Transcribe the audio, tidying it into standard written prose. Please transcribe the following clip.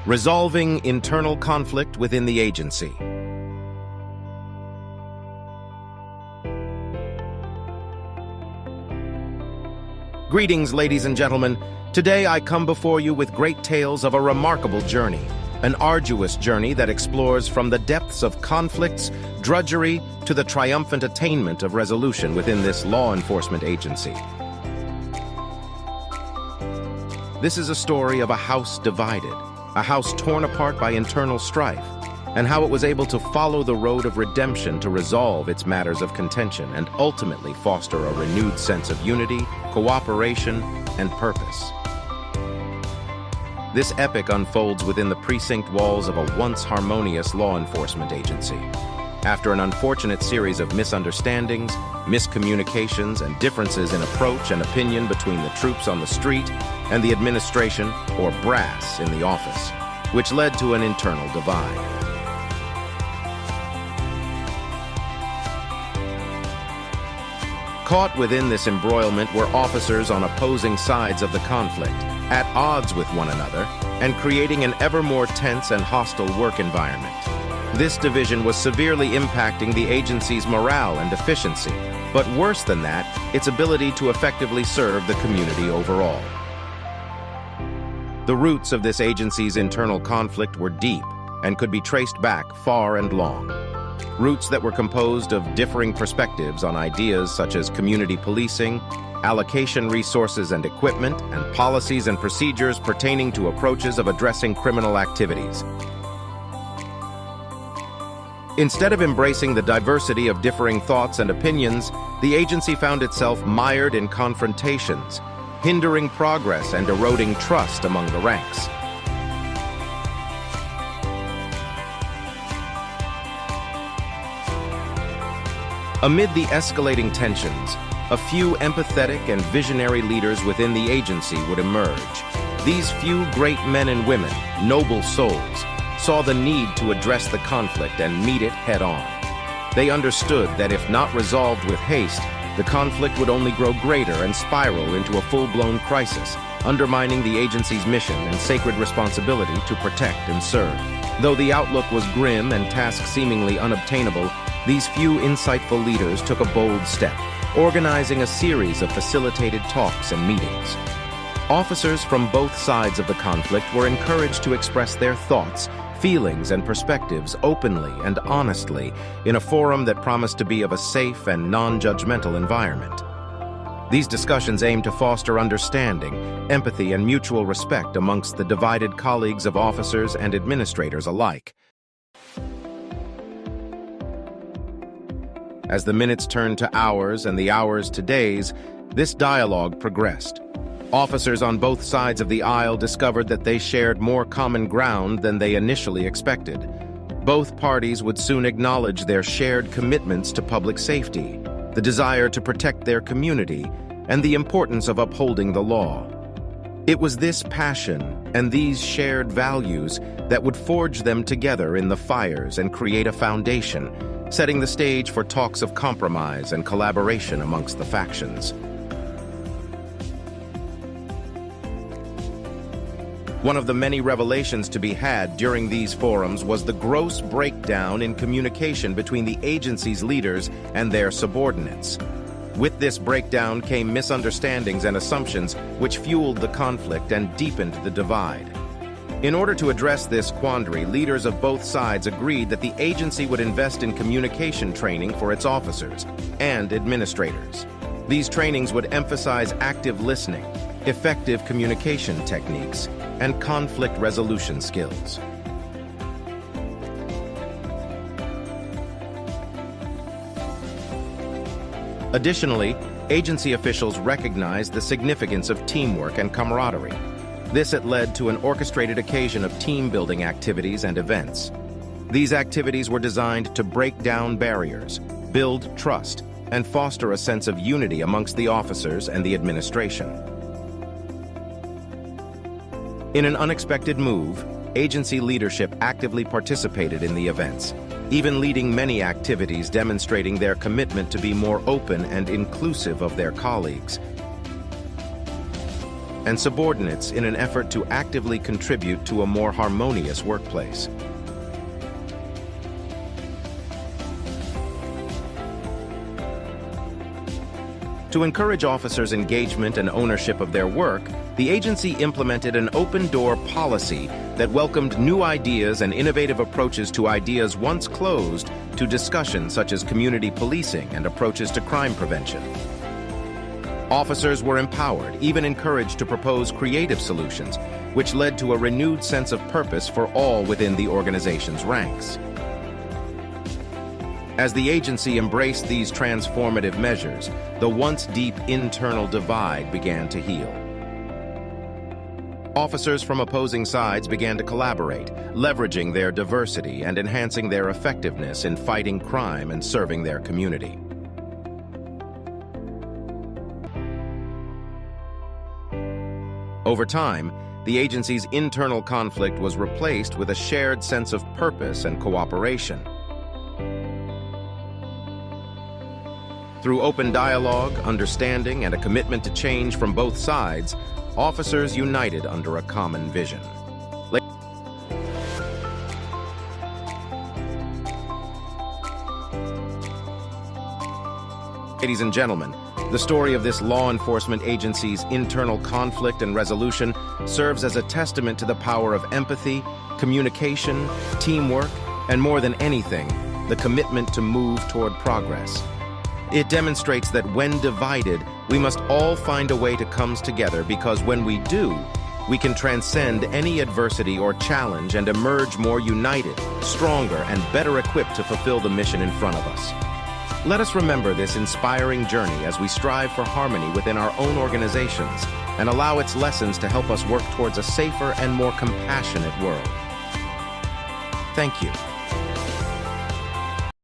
Resolving internal conflict within the agency. Greetings, ladies and gentlemen. Today I come before you with great tales of a remarkable journey, an arduous journey that explores from the depths of conflicts, drudgery, to the triumphant attainment of resolution within this law enforcement agency. This is a story of a house divided, a house torn apart by internal strife, and how it was able to follow the road of redemption to resolve its matters of contention and ultimately foster a renewed sense of unity, cooperation, and purpose. This epic unfolds within the precinct walls of a once harmonious law enforcement agency. After an unfortunate series of misunderstandings, miscommunications, and differences in approach and opinion between the troops on the street and the administration, or brass, in the office, which led to an internal divide. Caught within this embroilment were officers on opposing sides of the conflict, at odds with one another, and creating an ever more tense and hostile work environment. This division was severely impacting the agency's morale and efficiency, but worse than that, its ability to effectively serve the community overall. The roots of this agency's internal conflict were deep and could be traced back far and long. Roots that were composed of differing perspectives on ideas such as community policing, allocation resources and equipment, and policies and procedures pertaining to approaches of addressing criminal activities. Instead of embracing the diversity of differing thoughts and opinions, the agency found itself mired in confrontations, hindering progress and eroding trust among the ranks. Amid the escalating tensions, a few empathetic and visionary leaders within the agency would emerge. These few great men and women, noble souls, saw the need to address the conflict and meet it head-on. They understood that if not resolved with haste, the conflict would only grow greater and spiral into a full-blown crisis, undermining the agency's mission and sacred responsibility to protect and serve. Though the outlook was grim and tasks seemingly unobtainable, these few insightful leaders took a bold step, organizing a series of facilitated talks and meetings. Officers from both sides of the conflict were encouraged to express their thoughts, feelings, and perspectives openly and honestly in a forum that promised to be of a safe and non-judgmental environment. These discussions aimed to foster understanding, empathy, and mutual respect amongst the divided colleagues of officers and administrators alike. As the minutes turned to hours and the hours to days, this dialogue progressed. Officers on both sides of the aisle discovered that they shared more common ground than they initially expected. Both parties would soon acknowledge their shared commitments to public safety, the desire to protect their community, and the importance of upholding the law. It was this passion and these shared values that would forge them together in the fires and create a foundation, setting the stage for talks of compromise and collaboration amongst the factions. One of the many revelations to be had during these forums was the gross breakdown in communication between the agency's leaders and their subordinates. With this breakdown came misunderstandings and assumptions which fueled the conflict and deepened the divide. In order to address this quandary, leaders of both sides agreed that the agency would invest in communication training for its officers and administrators. These trainings would emphasize active listening, effective communication techniques, and conflict resolution skills. Additionally, agency officials recognized the significance of teamwork and camaraderie. This had led to an orchestrated occasion of team-building activities and events. These activities were designed to break down barriers, build trust, and foster a sense of unity amongst the officers and the administration. In an unexpected move, agency leadership actively participated in the events, even leading many activities demonstrating their commitment to be more open and inclusive of their colleagues. and subordinates in an effort to actively contribute to a more harmonious workplace. To encourage officers' engagement and ownership of their work, the agency implemented an open-door policy that welcomed new ideas and innovative approaches to ideas once closed to discussions such as community policing and approaches to crime prevention. Officers were empowered, even encouraged to propose creative solutions, which led to a renewed sense of purpose for all within the organization's ranks. As the agency embraced these transformative measures, the once deep internal divide began to heal. Officers from opposing sides began to collaborate, leveraging their diversity and enhancing their effectiveness in fighting crime and serving their community. Over time, the agency's internal conflict was replaced with a shared sense of purpose and cooperation. Through open dialogue, understanding, and a commitment to change from both sides, officers united under a common vision. Ladies and gentlemen, the story of this law enforcement agency's internal conflict and resolution serves as a testament to the power of empathy, communication, teamwork, and more than anything, the commitment to move toward progress. It demonstrates that when divided, we must all find a way to come together, because when we do, we can transcend any adversity or challenge and emerge more united, stronger, and better equipped to fulfill the mission in front of us. Let us remember this inspiring journey as we strive for harmony within our own organizations and allow its lessons to help us work towards a safer and more compassionate world. Thank you.